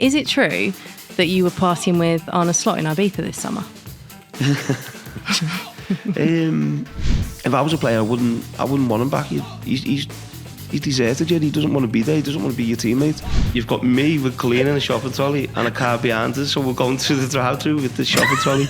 Is it true that you were partying with Arne Slot in Ibiza this summer? If I was a player, I wouldn't want him back. He's deserted you. He doesn't want to be there. He doesn't want to be your teammate. You've got me with Colleen in a shopping trolley and a car behind us, so we're going through the drive-thru with the shopping trolley.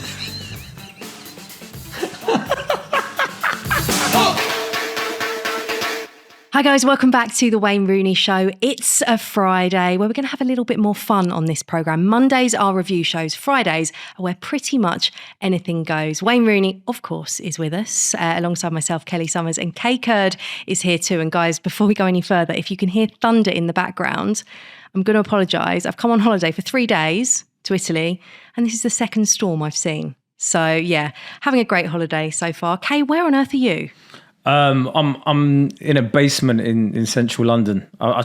Hi guys, welcome back to the Wayne Rooney Show. It's a Friday where we're going to have a little bit more fun on this programme. Mondays are review shows. Fridays are where pretty much anything goes. Wayne Rooney, of course, is with us alongside myself, Kelly Summers, and Kay Kurd is here too. And guys, before we go any further, if you can hear thunder in the background, I'm going to apologise. I've come on holiday for 3 days to Italy and this is the second storm I've seen. So yeah, having a great holiday so far. Kay, where on earth are you? I'm in a basement in central London. I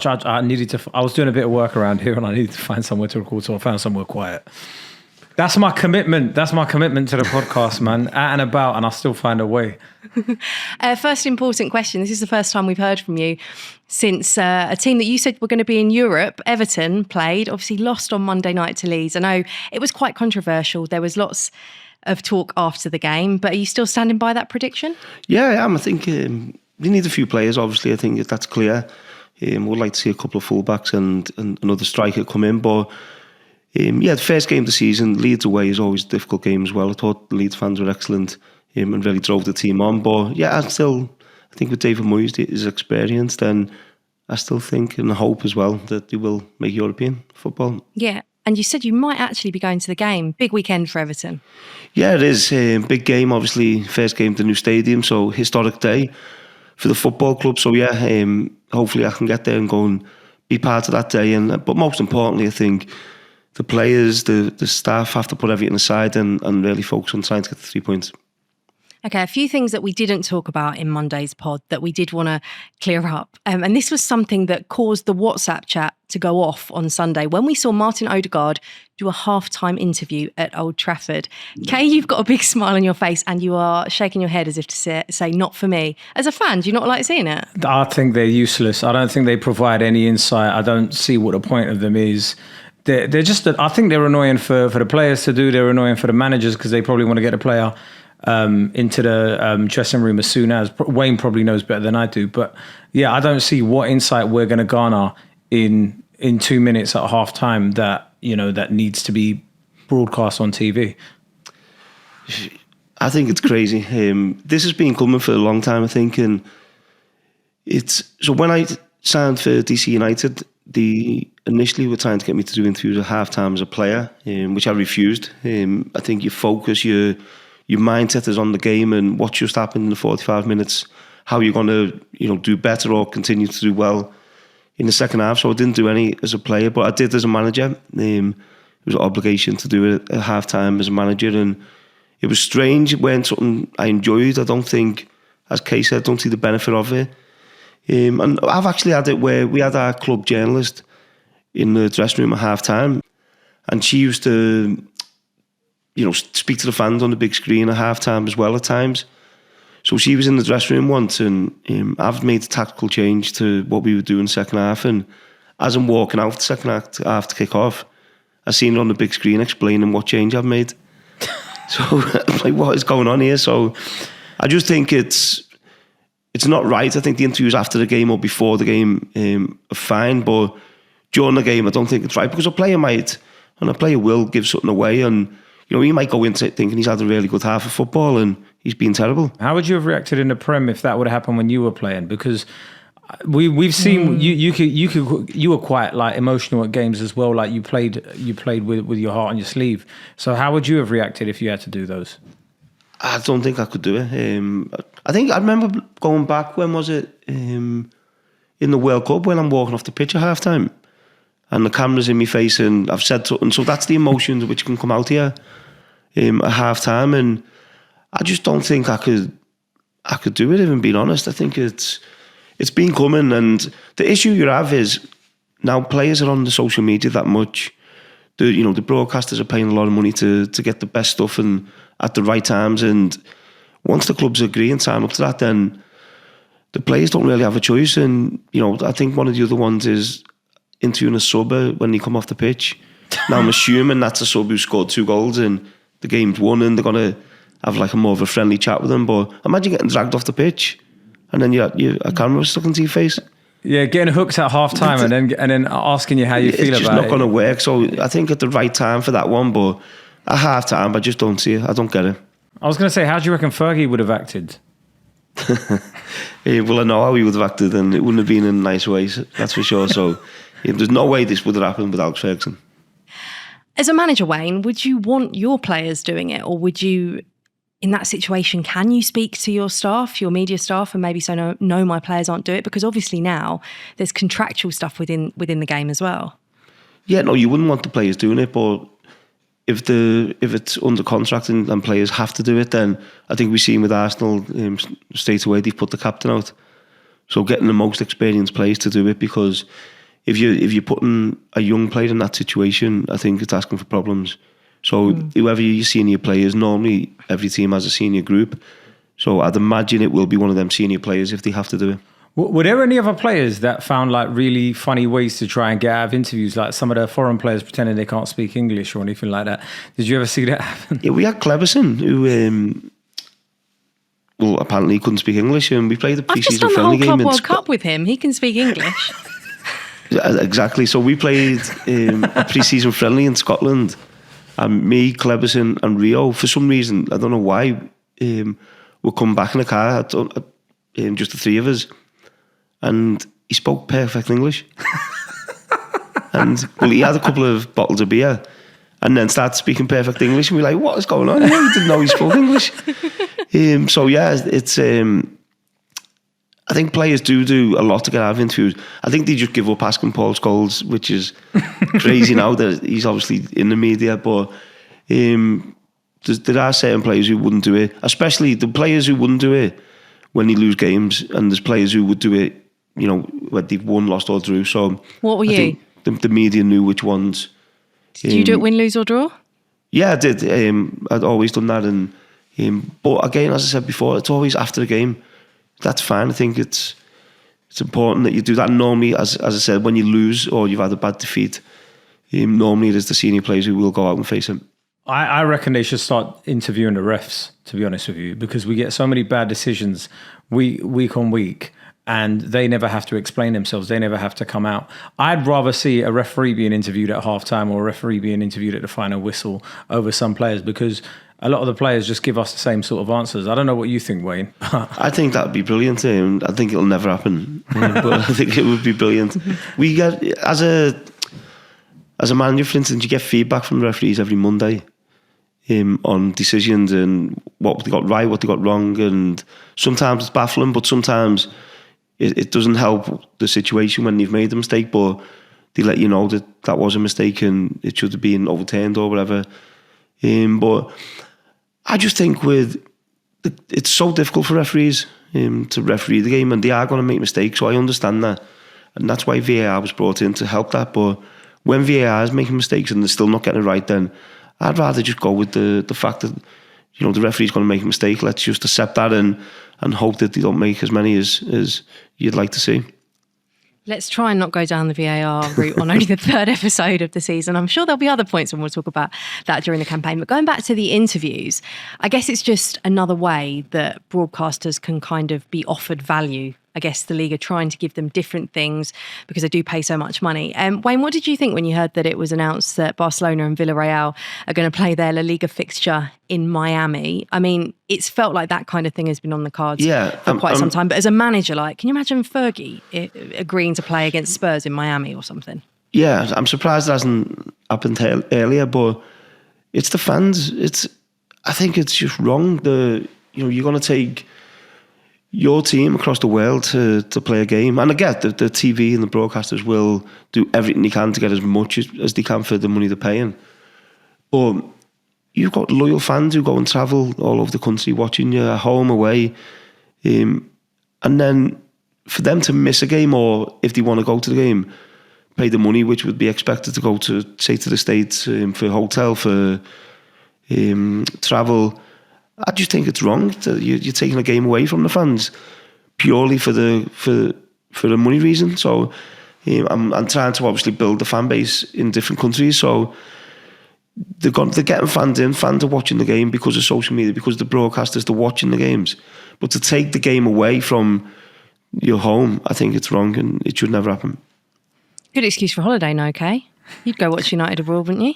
was doing a bit of work around here and I needed to find somewhere to record, so I found somewhere quiet. That's my commitment. That's my commitment to the podcast, man. Out and about, and I still find a way. First important question. This is the first time we've heard from you since a team that you said were going to be in Europe, Everton, played, obviously lost on Monday night to Leeds. I know it was quite controversial. There was lots of talk after the game, but are you still standing by that prediction? Yeah, I am. I think you need a few players, obviously. I think that's clear. We'd like to see a couple of fullbacks and another striker come in. But the first game of the season, Leeds away is always a difficult game as well. I thought the Leeds fans were excellent and really drove the team on. But yeah, I think with David Moyes, his experience, then I still think and hope as well that they will make European football. Yeah. And you said you might actually be going to the game. Big weekend for Everton. Yeah, it is. Big game, obviously. First game at the new stadium, so historic day for the football club. So yeah, hopefully I can get there and go and be part of that day. But most importantly, I think the players, the staff have to put everything aside and really focus on trying to get the 3 points. Okay, a few things that we didn't talk about in Monday's pod that we did want to clear up. And this was something that caused the WhatsApp chat to go off on Sunday when we saw Martin Odegaard do a halftime interview at Old Trafford. Kay, you've got a big smile on your face and you are shaking your head as if to say not for me. As a fan, do you not like seeing it? I think they're useless. I don't think they provide any insight. I don't see what the point of them is. They're just, I think they're annoying for the players to do. They're annoying for the managers because they probably want to get a player into the dressing room as soon as. Wayne probably knows better than I do, but yeah, I don't see what insight we're going to garner in 2 minutes at half time that needs to be broadcast on TV. I think it's crazy. This has been coming for a long time, I think, and so when I signed for DC United, they initially were trying to get me to do interviews at half time as a player, which I refused. I think your focus, your mindset is on the game and what just happened in the 45 minutes, how you're going to do better or continue to do well in the second half. So I didn't do any as a player, but I did as a manager. It was an obligation to do it at half time as a manager, and it was strange. It weren't something I enjoyed. I don't think, as Kay said, I don't see the benefit of it. And I've actually had it where we had our club journalist in the dressing room at half time, and she used to speak to the fans on the big screen at half-time as well at times. So she was in the dressing room once, and I've made a tactical change to what we would do in the second half. And as I'm walking out the second half to kick off, I seen her on the big screen explaining what change I've made. So I'm like, what is going on here? So I just think it's not right. I think the interviews after the game or before the game are fine, but during the game I don't think it's right, because a player will give something away, and he might go into it thinking he's had a really good half of football and he's been terrible. How would you have reacted in the Prem if that would have happened when you were playing? Because we've seen you were quite like emotional at games as well. Like you played with your heart on your sleeve. So how would you have reacted if you had to do those? I don't think I could do it. I think I remember going back. When was it? In the World Cup, when I'm walking off the pitch at half time, and the camera's in my face and I've said something. So that's the emotions which can come out here at half time, and I just don't think I could do it, if I'm being honest. I think it's been coming, and the issue you have is now players are on the social media that much. The broadcasters are paying a lot of money to get the best stuff and at the right times, and once the clubs agree and sign up to that, then the players don't really have a choice. And I think one of the other ones is interviewing a sub when they come off the pitch. Now I'm assuming that's a sub who scored 2 goals and the game's won and they're going to have like a more of a friendly chat with them. But imagine getting dragged off the pitch and then a camera stuck into your face. Yeah, getting hooked at half time and then asking you how you feel about it. It's just not going to work. So I think at the right time for that one, but at half time, I just don't see it. I don't get it. I was going to say, how do you reckon Fergie would have acted? Well, I know how he would have acted, and it wouldn't have been in nice ways, that's for sure. So there's no way this would have happened with Alex Ferguson. As a manager, Wayne, would you want your players doing it, or would you, in that situation, can you speak to your staff, your media staff, and maybe say, no, my players aren't doing it? Because obviously now there's contractual stuff within the game as well. Yeah, no, you wouldn't want the players doing it, but if it's under contract and players have to do it, then I think we've seen with Arsenal straight away they've put the captain out. So getting the most experienced players to do it, because if you're putting a young player in that situation, I think it's asking for problems. So whoever your senior players, normally every team has a senior group. So I'd imagine it will be one of them senior players if they have to do it. Were there any other players that found like really funny ways to try and get out of interviews, like some of the foreign players pretending they can't speak English or anything like that? Did you ever see that happen? Yeah, we had Cleberson, who apparently couldn't speak English, and we played a pre-season friendly game. I've just done the whole Club World Cup with him. He can speak English. Exactly. So we played a pre-season friendly in Scotland, and me, Cleberson, and Rio, for some reason, I don't know why, would come back in the car, just the 3 of us. And he spoke perfect English. And he had a couple of bottles of beer and then started speaking perfect English. And we're like, what is going on here? We didn't know he spoke English. So yeah, it's I think players do a lot to get out of interviews. I think they just give up asking Paul Scholes, which is crazy now that he's obviously in the media. But there are certain players who wouldn't do it, especially the players who wouldn't do it when they lose games, and there's players who would do it, when they've won, lost or drew. So what were you? The media knew which ones. Did you do it win, lose or draw? Yeah, I did. I'd always done that, and but again, as I said before, it's always after the game. That's fine. I think it's important that you do that. Normally, as I said, when you lose or you've had a bad defeat, normally it is the senior players who will go out and face him. I reckon they should start interviewing the refs, to be honest with you, because we get so many bad decisions week on week, and they never have to explain themselves. They never have to come out. I'd rather see a referee being interviewed at halftime or a referee being interviewed at the final whistle over some players, because a lot of the players just give us the same sort of answers. I don't know what you think, Wayne. I think that would be brilliant. I think it'll never happen, but I think it would be brilliant. We get, as a manager, for instance, you get feedback from the referees every Monday on decisions and what they got right, what they got wrong, and sometimes it's baffling, but sometimes it doesn't help the situation when they've made the mistake, but they let you know that was a mistake and it should have been overturned or whatever. But I just think it's so difficult for referees to referee the game, and they are going to make mistakes, so I understand that, and that's why VAR was brought in to help that. But when VAR is making mistakes and they're still not getting it right, then I'd rather just go with the fact that the referee's going to make a mistake. Let's just accept that and hope that they don't make as many as you'd like to see. Let's try and not go down the VAR route on only the 3rd episode of the season. I'm sure there'll be other points and we'll talk about that during the campaign. But going back to the interviews, I guess it's just another way that broadcasters can kind of be offered value. I guess the league are trying to give them different things because they do pay so much money. Wayne, what did you think when you heard that it was announced that Barcelona and Villarreal are going to play their La Liga fixture in Miami? I mean, it's felt like that kind of thing has been on the cards for quite some time. But as a manager, can you imagine Fergie agreeing to play against Spurs in Miami or something? Yeah, I'm surprised it hasn't happened earlier, but it's the fans. I think it's just wrong. You're going to take your team across the world to play a game, and I get that the TV and the broadcasters will do everything they can to get as much as they can for the money they're paying, but you've got loyal fans who go and travel all over the country watching you at home, away, and then for them to miss a game, or if they want to go to the game, pay the money which would be expected to go to, say, to the States for hotel, for travel. I just think it's wrong that you're taking a game away from the fans purely for the money reason. So I'm trying to obviously build the fan base in different countries. So they're getting fans in. Fans are watching the game because of social media, because the broadcasters, they're watching the games. But to take the game away from your home, I think it's wrong and it should never happen. Good excuse for holiday, no, Kay? You'd go watch United abroad, wouldn't you?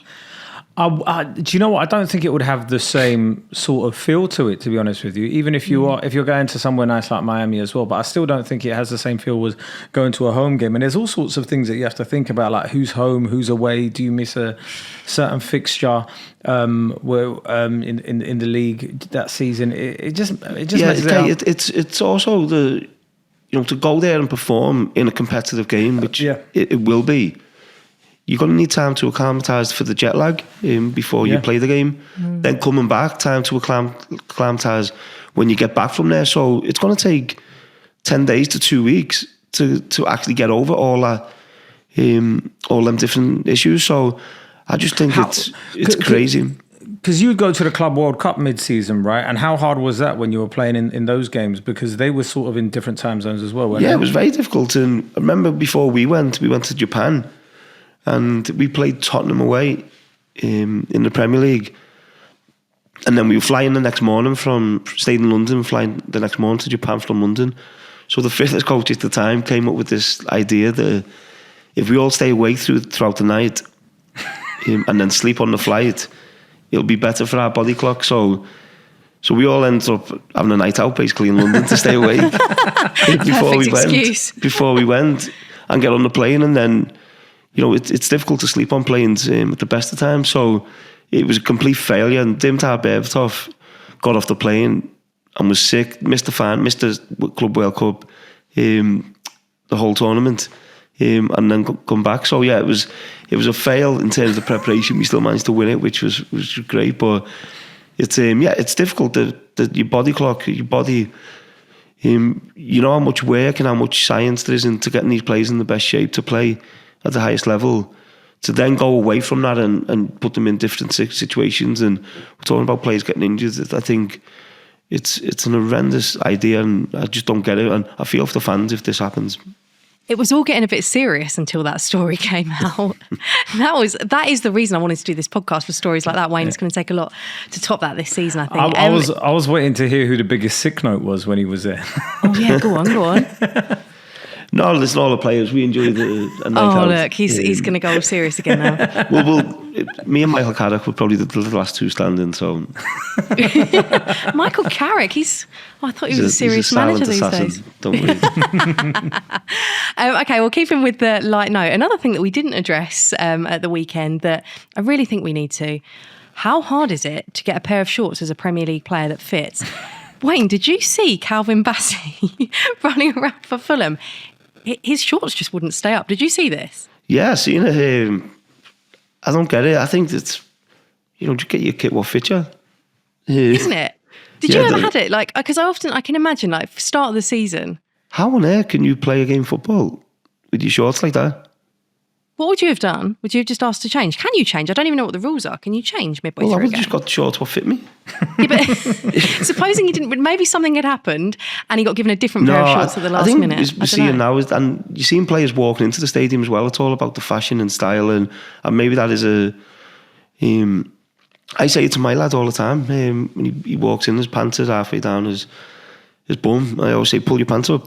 Do you know what? I don't think it would have the same sort of feel to it, to be honest with you. Even if you're going to somewhere nice like Miami as well, but I still don't think it has the same feel as going to a home game. And there's all sorts of things that you have to think about, like who's home, who's away. Do you miss a certain fixture in the league that season? It just messes it up. It's also to go there and perform in a competitive game, which it will be. You're going to need time to acclimatise for the jet lag before you play the game. Then coming back, time to acclimatise when you get back from there. So it's going to take 10 days to 2 weeks to actually get over all them different issues. So I just think it's crazy. Because you would go to the Club World Cup mid-season, right? And how hard was that when you were playing in those games? Because they were sort of in different time zones as well, weren't they? It was very difficult. And I remember before we went to Japan. And we played Tottenham away in the Premier League. And then we were flying the next morning stayed in London, flying the next morning to Japan from London. So the fitness coach at the time came up with this idea that if we all stay awake throughout the night and then sleep on the flight, it'll be better for our body clock. So we all ended up having a night out basically in London to stay awake before we went and get on the plane. And then it's difficult to sleep on planes at the best of times. So it was a complete failure. And Dimitar Berbatov got off the plane and was sick, missed the Club World Cup, the whole tournament, and then come back. So it was a fail in terms of preparation. We still managed to win it, which was great. But it's difficult that your body clock, your body. You know how much work and how much science there is into getting these players in the best shape to play at the highest level, to then go away from that and put them in different situations. And we're talking about players getting injured. I think it's an horrendous idea, and I just don't get it. And I feel for the fans if this happens. It was all getting a bit serious until that story came out. That is the reason I wanted to do this podcast, for stories like that. Wayne, it's going to take a lot to top that this season, I think. I was waiting to hear who the biggest sick note was when he was there. Oh yeah, go on. No, listen, all the players, we enjoyed a night out. Oh, look, he's going to go all serious again now. Well, me and Michael Carrick were probably the last two standing, so... Michael Carrick, I thought he was a serious manager these days. Don't worry. Okay, well, keeping with the light note, another thing that we didn't address at the weekend that I really think we need to, how hard is it to get a pair of shorts as a Premier League player that fits? Wayne, did you see Calvin Bassey running around for Fulham? His shorts just wouldn't stay up. Did you see this? Yeah, I seen it. I don't get it. I think that's, just get your kit what fits you. Isn't it? Did you ever had it? Like, because I can imagine, like, start of the season. How on earth can you play a game of football with your shorts like that? What would you have done? Would you have just asked to change? Can you change? I don't even know what the rules are. Can you change midway through? I would have just got shorts what fit me. Yeah, but supposing he didn't, maybe something had happened and he got given a different pair of shorts at the last minute. I think we're seeing now, and you're seeing players walking into the stadium as well. It's all about the fashion and style, and maybe that is I say it to my lad all the time. When he walks in, his pants is halfway down his bum. I always say, pull your pants up.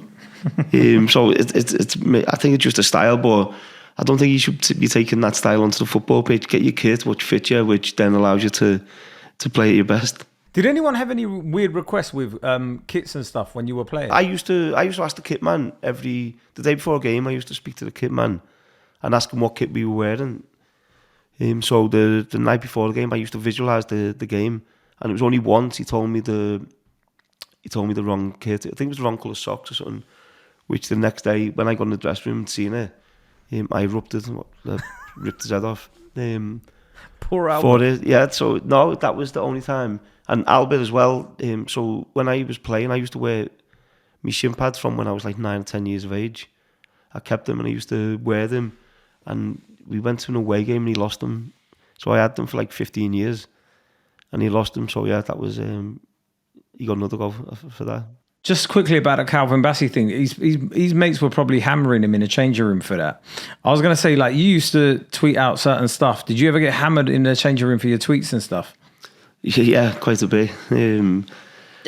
So it's I think it's just a style, but I don't think you should be taking that style onto the football pitch. Get your kit, which fits you, which then allows you to play at your best. Did anyone have any weird requests with kits and stuff when you were playing? I used to ask the kit man the day before a game. I used to speak to the kit man and ask him what kit we were wearing. So the night before the game, I used to visualise the game, and it was only once he told me the wrong kit. I think it was the wrong colour socks or something. Which the next day, when I got in the dressing room and seen it, I ripped his head off. Poor Albert. So no, that was the only time. And Albert as well. So when I was playing, I used to wear my shin pads from when I was like 9 or 10 years of age. I kept them and I used to wear them. And we went to an away game and he lost them. So I had them for like 15 years. And he lost them. So yeah, that was... he got another go for that. Just quickly about the Calvin Bassey thing. His mates were probably hammering him in a changing room for that. I was going to say, like, you used to tweet out certain stuff. Did you ever get hammered in the changing room for your tweets and stuff? Yeah, quite a bit.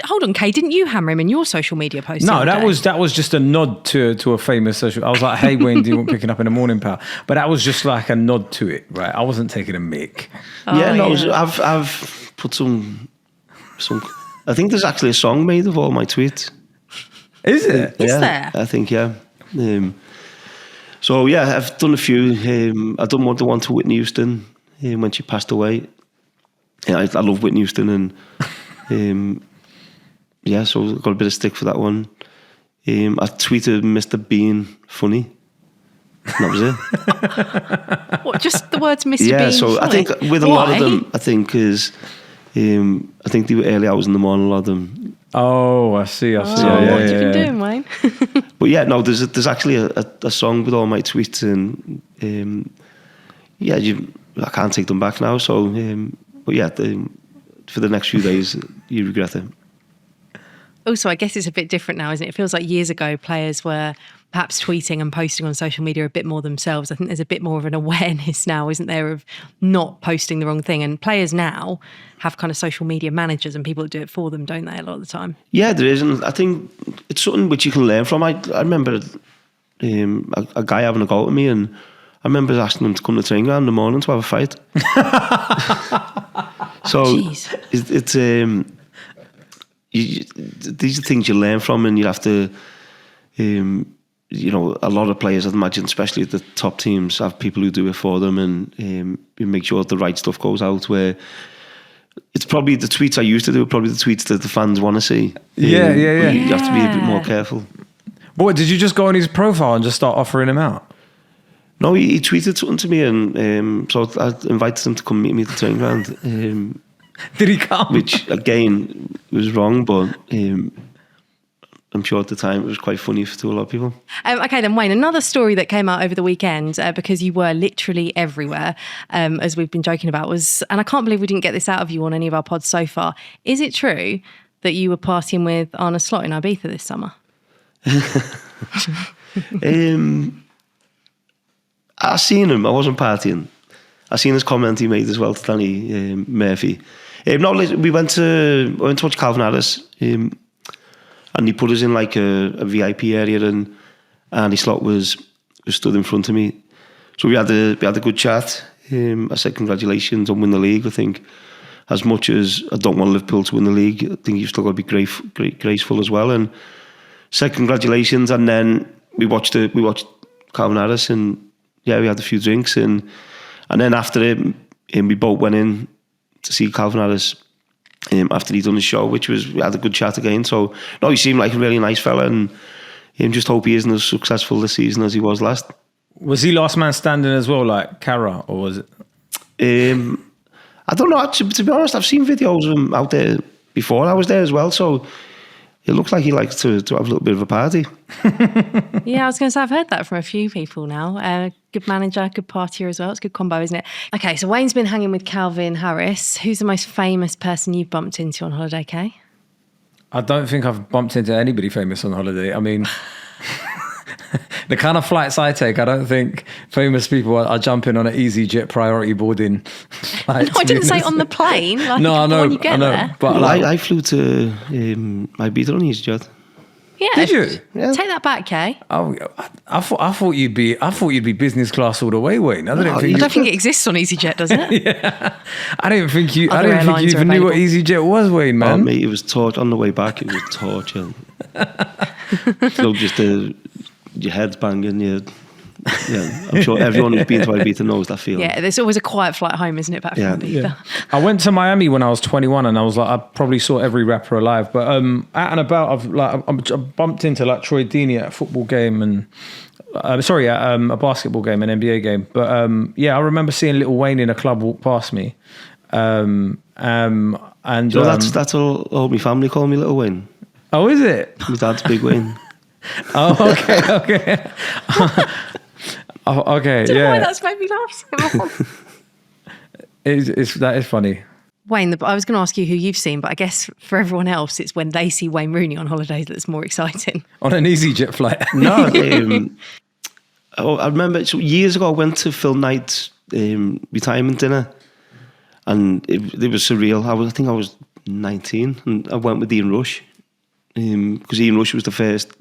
Hold on, Kay, didn't you hammer him in your social media post? No, that was just a nod to a famous social. I was like, hey, Wayne, do you want picking up in the morning, pal? But that was just like a nod to it, right? I wasn't taking a mick. I've put some. I think there's actually a song made of all my tweets. Is it? Is there? I think, yeah. So, yeah, I've done a few. I've done the one to Whitney Houston when she passed away. Yeah, I love Whitney Houston, and yeah, so I got a bit of stick for that one. I tweeted Mr. Bean funny. And that was it. What, just the words Mr. Bean? Yeah, so funny? I think with a lot of them, I think they were early hours in the morning, a lot of them. Oh, I see. What have you been doing, Wayne? But yeah, no, there's actually a song with all my tweets, and I can't take them back now. So, but yeah, for the next few days, you regret it. Also, I guess it's a bit different now, isn't it? It feels like years ago, players were perhaps tweeting and posting on social media a bit more themselves. I think there's a bit more of an awareness now, isn't there, of not posting the wrong thing. And players now have kind of social media managers and people that do it for them, don't they, a lot of the time? Yeah, there is. And I think it's something which you can learn from. I remember a guy having a go at me, and I remember asking him to come to training ground in the morning to have a fight. So it's these are things you learn from, and you have to, a lot of players, I'd imagine, especially at the top teams, have people who do it for them, and you make sure the right stuff goes out. Where it's probably the tweets I used to do, probably the tweets that the fans want to see. Yeah. You have to be a bit more careful. But what, did you just go on his profile and just start offering him out? No, he tweeted something to me, and so I invited him to come meet me at the training ground. Did he come? Which, again, was wrong, but I'm sure at the time it was quite funny to a lot of people. Okay, then, Wayne, another story that came out over the weekend, because you were literally everywhere, as we've been joking about, was, and I can't believe we didn't get this out of you on any of our pods so far, is it true that you were partying with Arne Slot in Ibiza this summer? I seen him. I wasn't partying. I seen his comment he made as well to Danny Murphy. We went to watch Calvin Harris, and he put us in like a VIP area, and Arne Slot was stood in front of me. So we had a good chat. I said congratulations on winning the league. I think as much as I don't want Liverpool to win the league, I think you've still got to be graceful as well. And said congratulations, and then we watched Calvin Harris, and yeah, we had a few drinks, and then after it, we both went in to see Calvin Harris after he'd done his show, we had a good chat again. So, no, he seemed like a really nice fella, and just hope he isn't as successful this season as he was last. Was he last man standing as well, like Cara, or was it? I don't know. To be honest, I've seen videos of him out there before I was there as well, so it looks like he likes to have a little bit of a party. Yeah, I was going to say, I've heard that from a few people now. Good manager, good partier as well. It's a good combo, isn't it? Okay, so Wayne's been hanging with Calvin Harris. Who's the most famous person you've bumped into on holiday, Kay? I don't think I've bumped into anybody famous on holiday. I mean, the kind of flights I take, I don't think famous people are jumping on an EasyJet priority boarding flight. No, I didn't say on the plane. Like, no, I know. when you get there. But I flew to Ibiza on EasyJet. Yeah. Did you? Yeah. Take that back, Kay. Oh, I thought you'd be business class all the way, Wayne. I don't think it exists on EasyJet, does it? Yeah. I didn't think you even knew what EasyJet was, Wayne, man. Oh, mate, it was torture on the way back. It was torture. Just your head's banging. Yeah, I'm sure everyone who's been to Ibiza knows that feeling. Yeah, there's always a quiet flight home, isn't it, back from Ibiza? Yeah. I went to Miami when I was 21, and I was like, I probably saw every rapper alive. But out and about, I bumped into like Troy Deeney at a football game, and a basketball game, an NBA game. But I remember seeing Lil Wayne in a club walk past me. And that's all my family call me, Lil Wayne. Oh, is it? My dad's Big Wayne. Oh, okay. Okay, I don't know why that's made me laugh so much. That is funny. Wayne, I was going to ask you who you've seen, but I guess for everyone else, it's when they see Wayne Rooney on holidays that's more exciting. On an EasyJet flight. No, I remember years ago I went to Phil Knight's retirement dinner, and it was surreal. I think I was 19, and I went with Ian Rush, because Ian Rush was the first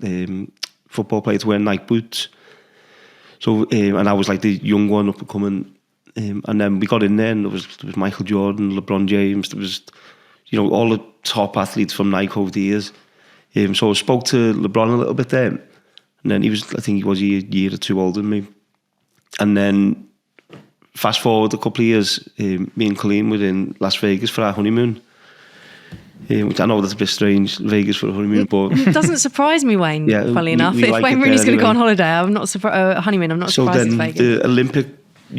football player to wear Nike boots. So and I was like the young one up and coming, and then we got in there, and there was Michael Jordan, LeBron James. There was, all the top athletes from Nike over the years. So I spoke to LeBron a little bit there, and then I think he was a year or two older than me. And then fast forward a couple of years, me and Colleen were in Las Vegas for our honeymoon. Which I know that's a bit strange, Vegas for a honeymoon, but it doesn't surprise me, Wayne. Yeah, funnily enough, we if like Wayne Rooney's going to go on anyway. holiday, I'm not surprised. Honeymoon, I'm not surprised it's Vegas. So then the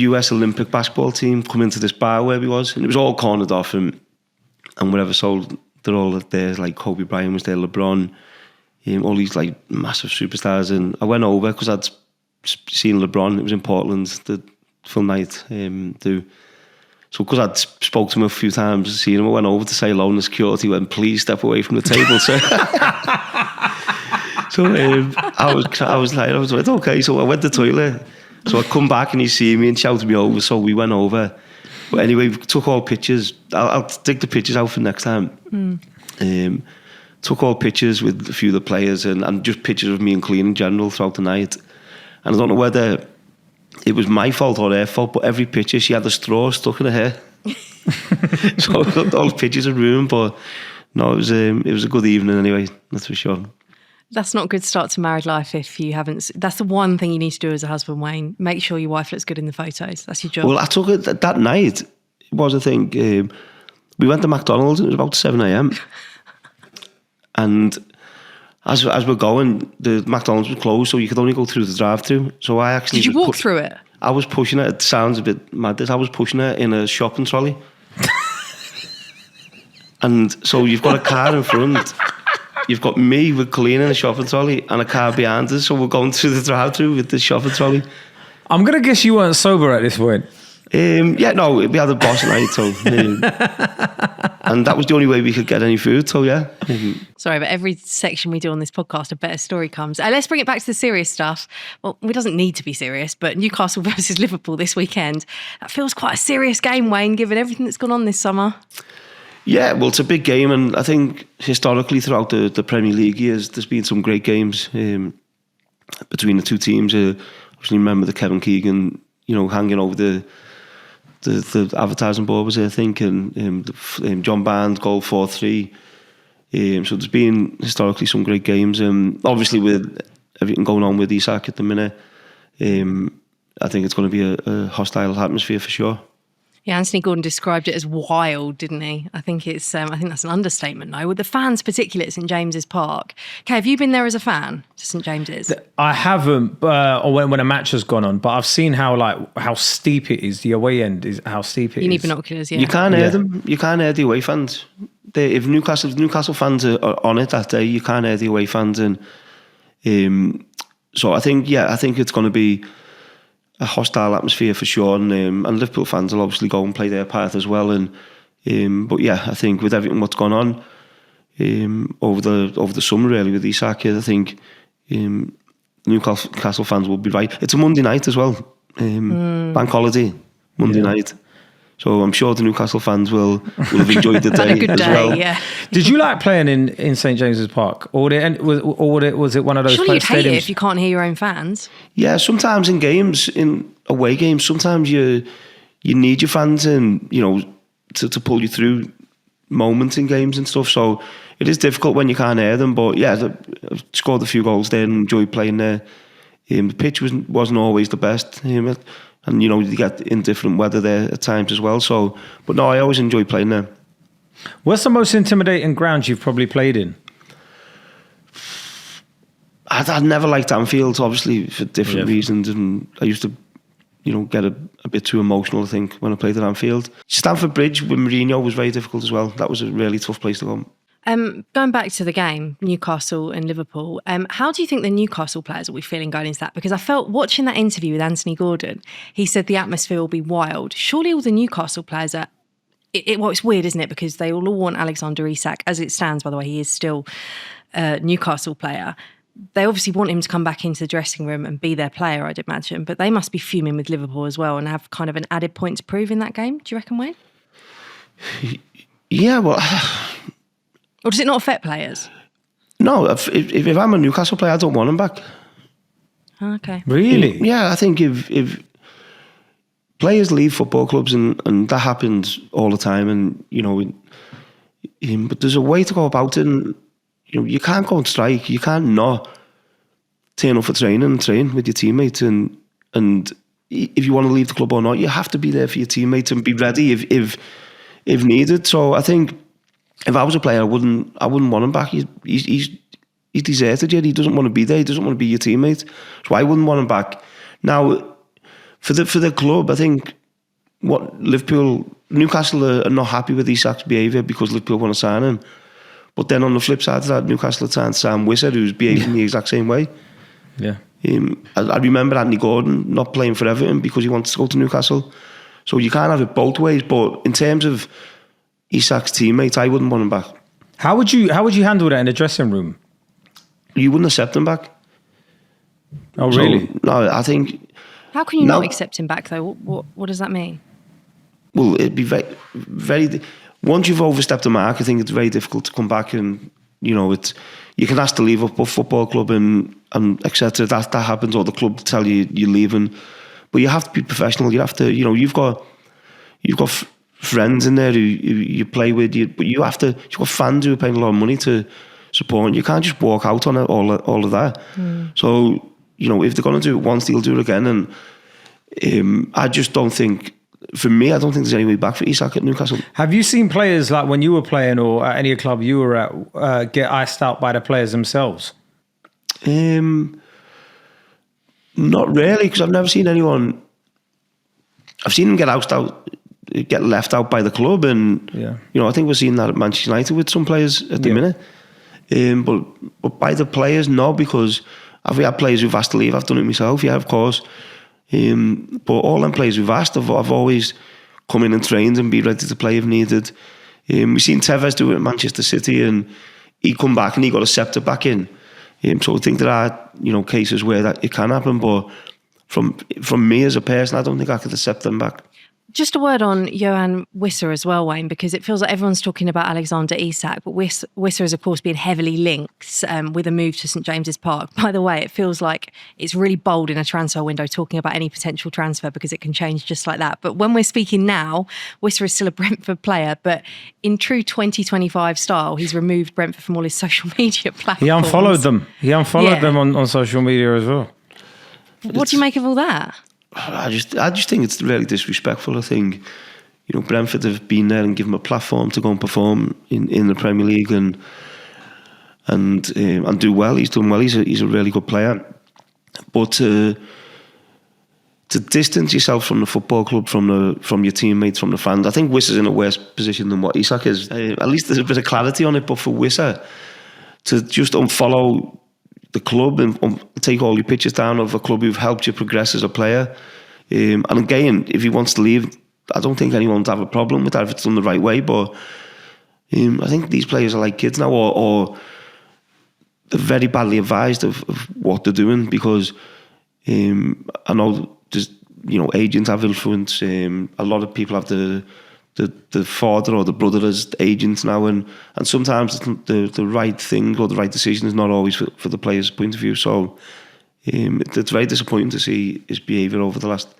US Olympic basketball team come into this bar where we was, and it was all cornered off and whatever. So they're all there, like Kobe Bryant was there, LeBron, all these like massive superstars. And I went over because I'd seen LeBron. It was in Portland, the Phil Knight do. So because I'd spoke to him a few times, seen him, I went over to say hello, and the security went, "Please step away from the table, sir." So I was like, okay. So I went to the toilet. So I come back and he see me and shouted me over. So we went over. But anyway, we took all pictures. I'll dig the pictures out for next time. Took all pictures with a few of the players and just pictures of me and Colleen in general throughout the night. And I don't know whether it was my fault or her fault, but every picture she had a straw stuck in her hair. So I got all the pictures of room, but no, it was a good evening anyway, that's for sure. That's not a good start to married life if you haven't. That's the one thing you need to do as a husband, Wayne. Make sure your wife looks good in the photos. That's your job. Well, I took it that night. It was a thing. We went to McDonald's. It was about 7 a.m. And as we're going, the McDonald's was closed, so you could only go through the drive-thru. So I actually Did you walk through it? I was pushing it. It sounds a bit mad. I was pushing it in a shopping trolley. And so you've got a car in front. You've got me with Colleen in a shopping trolley and a car behind us. So we're going through the drive-thru with the shopping trolley. I'm going to guess you weren't sober at this point. Yeah, no, we had a boss night, so and that was the only way we could get any food. So yeah. Sorry, but every section we do on this podcast, a better story comes. Let's bring it back to the serious stuff. Well, it doesn't need to be serious, but Newcastle versus Liverpool this weekend. That feels quite a serious game, Wayne, given everything that's gone on this summer. Yeah, well, it's a big game, and I think historically throughout the Premier League years, there's been some great games between the two teams. I obviously remember the Kevin Keegan, hanging over the advertising board was there, I think, and John Barnes goal 4-3. So there's been historically some great games. Obviously with everything going on with Isak at the minute, I think it's going to be a hostile atmosphere for sure. Yeah, Anthony Gordon described it as wild, didn't he? I think that's an understatement, no? With the fans, particularly at St James's Park. Okay, have you been there as a fan to St James's? I haven't, or when a match has gone on, but I've seen how steep it is. The away end is how steep it is. You need binoculars, yeah. You can't hear them. You can't hear the away fans. If Newcastle fans are on it that day, you can't hear the away fans. And so I think it's going to be a hostile atmosphere for sure, and Liverpool fans will obviously go and play their part as well. And but yeah, I think with everything what's gone on over the summer really with Isak, I think Newcastle fans will be right. It's a Monday night as well, bank holiday Monday night. So I'm sure the Newcastle fans will have enjoyed the day Had a good as day, well. yeah. Did you like playing in St James's Park, or was it one of those Surely you'd hate it stadiums? if you can't hear your own fans. Yeah, sometimes in games, in away games, sometimes you need your fans in, to pull you through moments in games and stuff. So it is difficult when you can't hear them. But yeah, I've scored a few goals there and enjoyed playing there. The pitch wasn't always the best, and you get indifferent weather there at times as well. So, but no, I always enjoy playing there. What's the most intimidating ground you've probably played in? I never liked Anfield, obviously for different reasons, and I used to, get a bit too emotional, I think, when I played at Anfield. Stamford Bridge with Mourinho was very difficult as well. That was a really tough place to go. Going back to the game, Newcastle and Liverpool, how do you think the Newcastle players will be feeling going into that? Because I felt watching that interview with Anthony Gordon, he said the atmosphere will be wild. Surely all the Newcastle players are well, it's weird, isn't it? Because they all want Alexander Isak. As it stands, by the way, he is still a Newcastle player. They obviously want him to come back into the dressing room and be their player, I'd imagine. But they must be fuming with Liverpool as well and have kind of an added point to prove in that game. Do you reckon, Wayne? Yeah, well... Or does it not affect players? No, if I'm a Newcastle player, I don't want him back. Okay. Really? Yeah, I think if players leave football clubs and that happens all the time, and but there's a way to go about it. And, you can't go on strike. You can't not turn up for training and train with your teammates. And if you want to leave the club or not, you have to be there for your teammates and be ready if needed. So I think if I was a player, I wouldn't want him back. He's deserted you. He doesn't want to be there. He doesn't want to be your teammate. So I wouldn't want him back. Now, for the club, I think Newcastle are not happy with Isak's behaviour because Liverpool want to sign him. But then on the flip side of that, Newcastle are trying to sign Wissa, who's behaving the exact same way. Yeah. I remember Anthony Gordon not playing for Everton because he wants to go to Newcastle. So you can't have it both ways. But in terms of Isak's teammates, I wouldn't want him back. How would you handle that in the dressing room? You wouldn't accept him back. Oh, really? So, no, I think... How can you not accept him back, though? What does that mean? Well, it'd be very, very... Once you've overstepped the mark, I think it's very difficult to come back, and you can ask to leave a football club and etc. That happens, or the club tell you you're leaving, but you have to be professional. You have to, you've got friends in there who you play with, but you've got fans who are paying a lot of money to support. You can't just walk out on it, all of that. So if they're going to do it once, they'll do it again, and I just don't think. For me, I don't think there's any way back for Isak at Newcastle. Have you seen players like when you were playing or at any club you were at get iced out by the players themselves? Not really, because I've never seen anyone. I've seen them get left out by the club, and I think we're seeing that at Manchester United with some players at the minute. But by the players, no, because have we had players who've asked to leave? I've done it myself, yeah, of course. But all them players who've asked, I've always come in and trained and be ready to play if needed. We've seen Tevez do it at Manchester City, and he come back and he got accepted back in. So I think there are cases where that it can happen, but from me as a person, I don't think I could accept them back. Just a word on Johan Wissa as well, Wayne, because it feels like everyone's talking about Alexander Isak, but Wissa has, of course, been heavily linked with a move to St James's Park. By the way, it feels like it's really bold in a transfer window talking about any potential transfer because it can change just like that. But when we're speaking now, Wissa is still a Brentford player, but in true 2025 style, he's removed Brentford from all his social media platforms. He unfollowed them. Them on social media as well. What do you make of all that? I just think it's really disrespectful. I think Brentford have been there and given him a platform to go and perform in the Premier League and do well. He's done well. He's a really good player. But to distance yourself from the football club, from your teammates, from the fans, I think Wissa's in a worse position than what Isak is. At least there's a bit of clarity on it. But for Wissa to just unfollow the club and take all your pictures down of a club who've helped you progress as a player. And again, if he wants to leave, I don't think anyone would have a problem with that if it's done the right way. But I think these players are like kids now, or they're very badly advised of what they're doing, because I know there's agents have influence. A lot of people have the father or the brother as agents now, and sometimes the right thing or the right decision is not always for the player's point of view. So it's very disappointing to see his behaviour over the last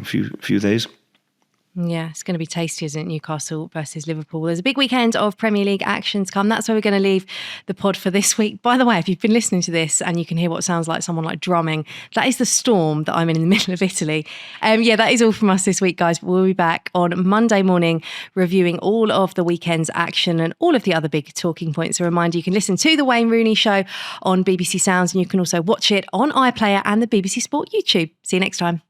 few days. Yeah, it's going to be tasty, isn't it? Newcastle versus Liverpool. There's a big weekend of Premier League action to come. That's where we're going to leave the pod for this week. By the way, if you've been listening to this and you can hear what sounds like someone like drumming, that is the storm that I'm in the middle of Italy. That is all from us this week, guys. We'll be back on Monday morning reviewing all of the weekend's action and all of the other big talking points. A reminder, you can listen to The Wayne Rooney Show on BBC Sounds, and you can also watch it on iPlayer and the BBC Sport YouTube. See you next time.